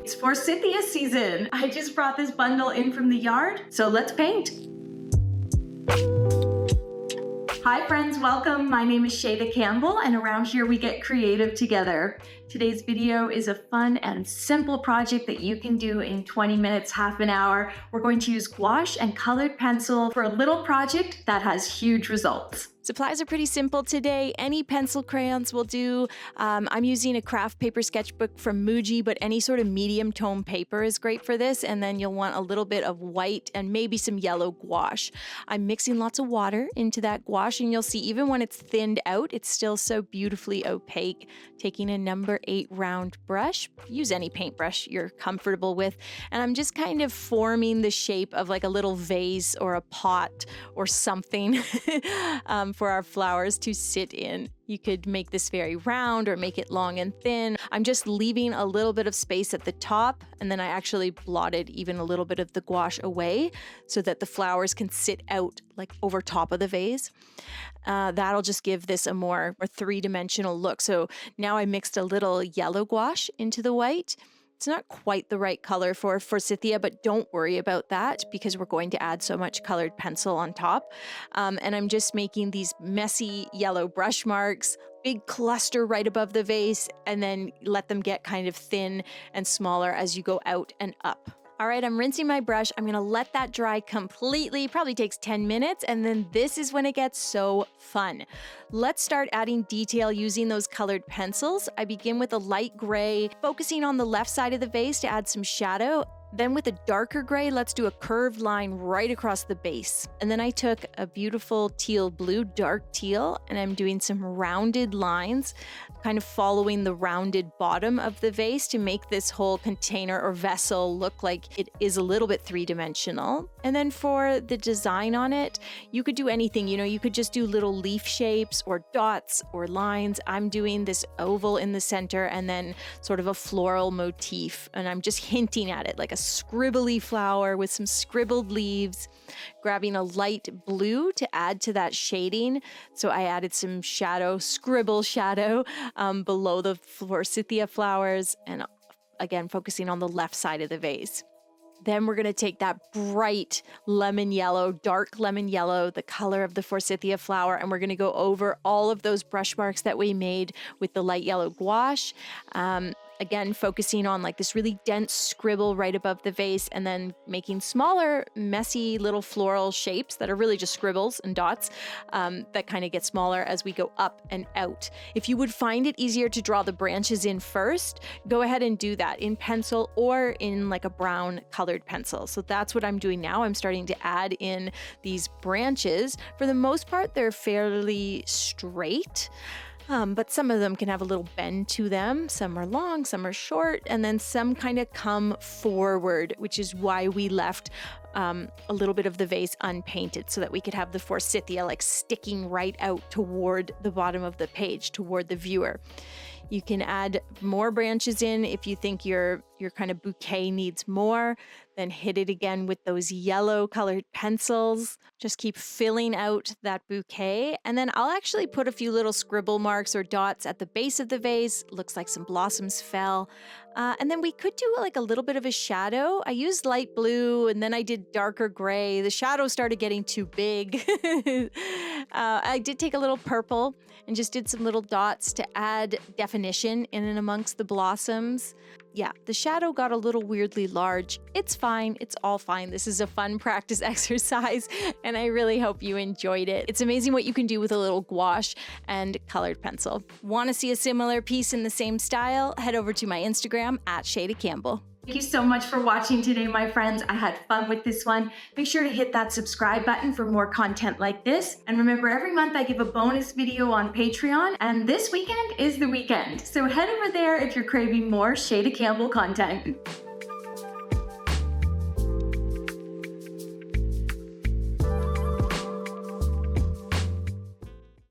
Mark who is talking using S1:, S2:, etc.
S1: It's forsythia season. I just brought this bundle in from the yard, so let's paint. Hi friends, welcome. My name is Shayda Campbell, and around here we get creative together. Today's video is a fun and simple project that you can do in 20 minutes, half an hour. We're going to use gouache and colored pencil for a little project that has huge results.
S2: Supplies are pretty simple today. Any pencil crayons will do. I'm using a craft paper sketchbook from Muji, but any sort of medium tone paper is great for this. And then you'll want a little bit of white and maybe some yellow gouache. I'm mixing lots of water into that gouache, and you'll see even when it's thinned out, it's still so beautifully opaque. Taking a number 8 round brush, use any paintbrush you're comfortable with, and I'm just kind of forming the shape of like a little vase or a pot or something for our flowers to sit in. You could make this very round or make it long and thin. I'm just leaving a little bit of space at the top, and then I actually blotted even a little bit of the gouache away so that the flowers can sit out like over top of the vase. That'll just give this a more three-dimensional look. So now I mixed a little yellow gouache into the white. It's not quite the right color for forsythia, but don't worry about that because we're going to add so much colored pencil on top. And I'm just making these messy yellow brush marks, big cluster right above the vase, and then let them get kind of thin and smaller as you go out and up. All right, I'm rinsing my brush. I'm gonna let that dry completely, probably takes 10 minutes, and then this is when it gets so fun. Let's start adding detail using those colored pencils. I begin with a light gray, focusing on the left side of the vase to add some shadow. Then with a darker gray, let's do a curved line right across the base. And then I took a beautiful teal blue, dark teal, and I'm doing some rounded lines, kind of following the rounded bottom of the vase to make this whole container or vessel look like it is a little bit three-dimensional. And then for the design on it, you could do anything. You know, you could just do little leaf shapes or dots or lines. I'm doing this oval in the center and then sort of a floral motif. And I'm just hinting at it like a scribbly flower with some scribbled leaves, grabbing a light blue to add to that shading. So I added some shadow, scribble shadow below the forsythia flowers, and again, focusing on the left side of the vase. Then we're going to take that bright lemon yellow, dark lemon yellow, the color of the forsythia flower, and we're going to go over all of those brush marks that we made with the light yellow gouache. Again, focusing on like this really dense scribble right above the vase, and then making smaller, messy little floral shapes that are really just scribbles and dots that kind of get smaller as we go up and out. If you would find it easier to draw the branches in first, go ahead and do that in pencil or in like a brown colored pencil. So that's what I'm doing now. I'm starting to add in these branches. For the most part, they're fairly straight. But some of them can have a little bend to them. Some are long, some are short, and then some kind of come forward, which is why we left a little bit of the vase unpainted so that we could have the forsythia like sticking right out toward the bottom of the page, toward the viewer. You can add more branches in if you think your kind of bouquet needs more. Then hit it again with those yellow colored pencils. Just keep filling out that bouquet. And then I'll actually put a few little scribble marks or dots at the base of the vase. Looks like some blossoms fell. And then we could do like a little bit of a shadow. I used light blue and then I did darker gray. The shadow started getting too big. I did take a little purple and just did some little dots to add definition in and amongst the blossoms. Yeah, the shadow got a little weirdly large. It's fine. It's all fine. This is a fun practice exercise, and I really hope you enjoyed it. It's amazing what you can do with a little gouache and colored pencil. Want to see a similar piece in the same style? Head over to my Instagram at Shayda Campbell.
S1: Thank you so much for watching today, my friends. I had fun with this one. Make sure to hit that subscribe button for more content like this. And remember, every month I give a bonus video on Patreon, and this weekend is the weekend. So head over there if you're craving more Shayda Campbell content.